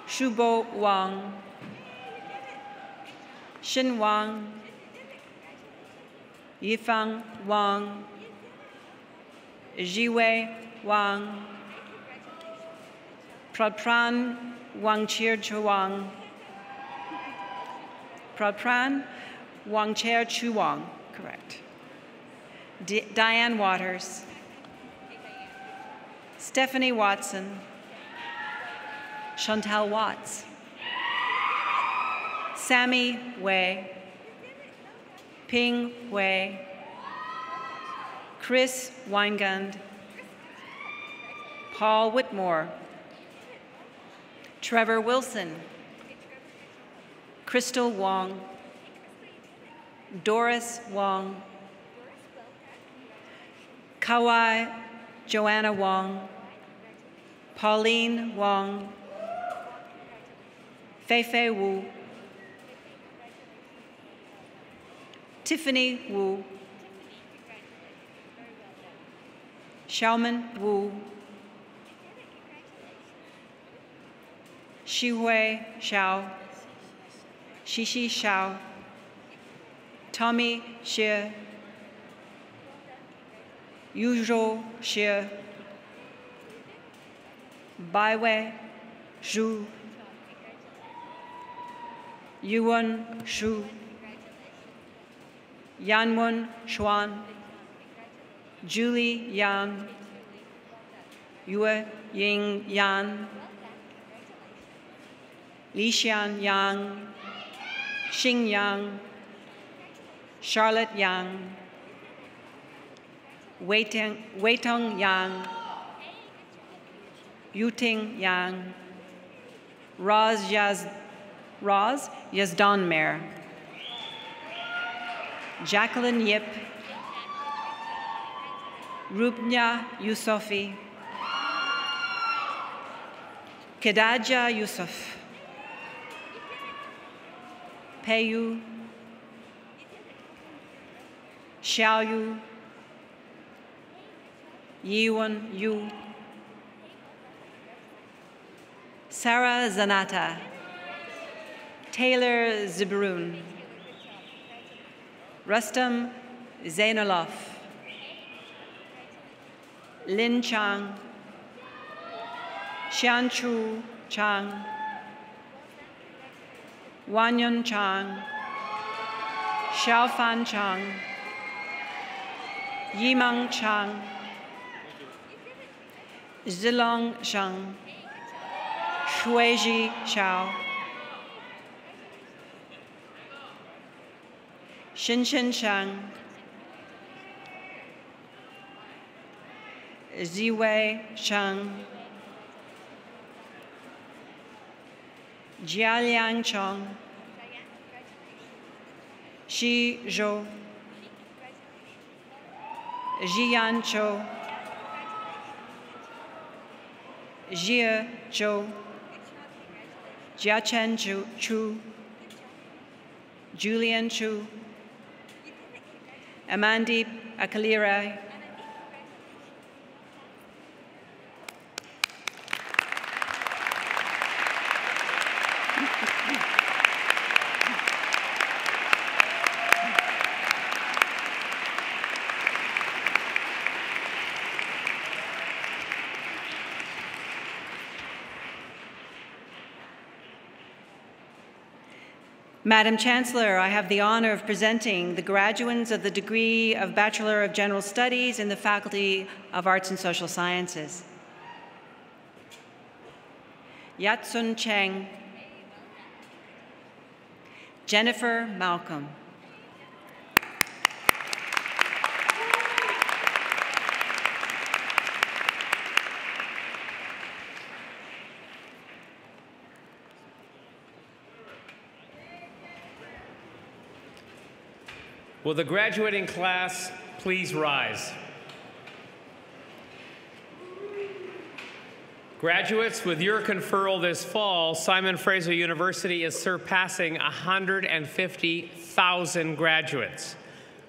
Shubo Wang, Xin Wang, Yifang Wang, Jiwei Wang, Prapran Wangchir Chuang, Prapran Wangchair Chuang, correct. Diane Waters, Stephanie Watson, Chantal Watts, Sammy Wei, Ping Wei, Chris Weingund, Paul Whitmore, Trevor Wilson, Crystal Wong, Doris Wong, Kawai Joanna Wong, Pauline Wong, Feifei Wu, Tiffany Wu, Xiaomen Wu, Xihui Xiao, Shishi Xiao, Tommy Xie, Yuzhou Xie, Baiwei Zhu, Yuan Shu, Yanwen Xuan, Julie Yang, Yue Ying Yan, Lixian Yang, Xing Yang, Charlotte Yang, Weitong Yang, Yuting Yang, Roz Yazdan Mer, Jacqueline Yip, Rubnya Yusufi, Kedaja Yusuf, Peiyu, Xiaoyu, Yiwen Yu, Sarah Zanata, Taylor Zibrun, Rustam Zainaloff, Lin Chang, Xianchu Chang, Wanyun Chang, Xiaofan Chang, Yimang Chang, Zilong Shang, Shuiji Xiao, Shinshin Shang, Ziwei Shang, Jialiang Chong, Xi Zhou, Jian Chou, Jie Zhou, Jiachen Chu, Julian Chu, Amandip Akalira, Madam Chancellor, I have the honor of presenting the graduates of the degree of Bachelor of General Studies in the Faculty of Arts and Social Sciences. Yatsun Cheng, Jennifer Malcolm, will the graduating class please rise? Graduates, with your conferral this fall, Simon Fraser University is surpassing 150,000 graduates.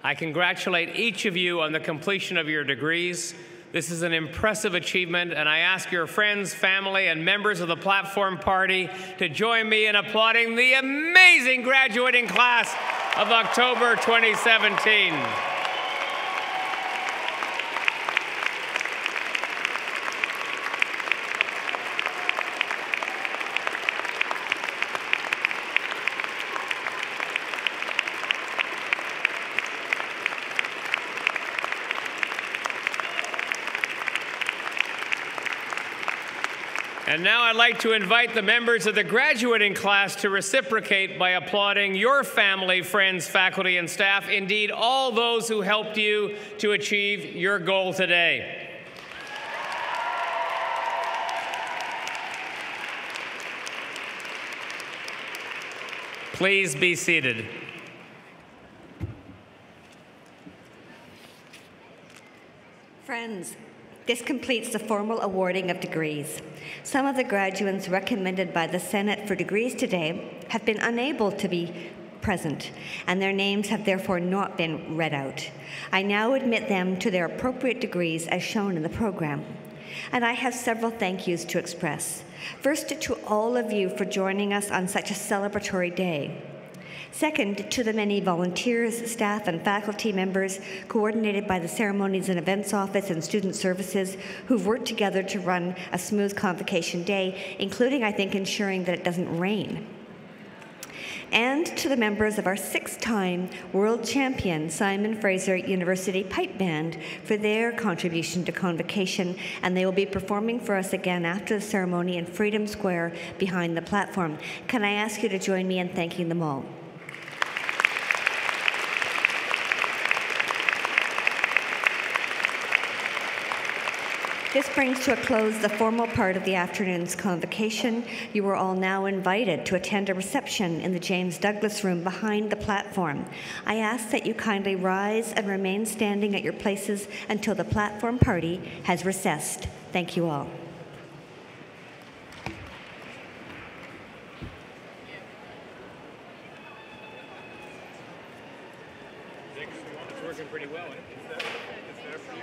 I congratulate each of you on the completion of your degrees. This is an impressive achievement, and I ask your friends, family, and members of the Platform Party to join me in applauding the amazing graduating class of October 2017. And now I'd like to invite the members of the graduating class to reciprocate by applauding your family, friends, faculty, and staff, indeed all those who helped you to achieve your goal today. Please be seated. Friends, this completes the formal awarding of degrees. Some of the graduates recommended by the Senate for degrees today have been unable to be present, and their names have therefore not been read out. I now admit them to their appropriate degrees as shown in the program. And I have several thank yous to express. First, to all of you for joining us on such a celebratory day. Second, to the many volunteers, staff, and faculty members coordinated by the Ceremonies and Events Office and Student Services who've worked together to run a smooth Convocation Day, including, I think, ensuring that it doesn't rain. And to the members of our 6-time world champion Simon Fraser University Pipe Band for their contribution to Convocation, and they will be performing for us again after the ceremony in Freedom Square behind the platform. Can I ask you to join me in thanking them all? This brings to a close the formal part of the afternoon's convocation. You are all now invited to attend a reception in the James Douglas Room behind the platform. I ask that you kindly rise and remain standing at your places until the platform party has recessed. Thank you all. It's working pretty well, isn't it? It's there for you.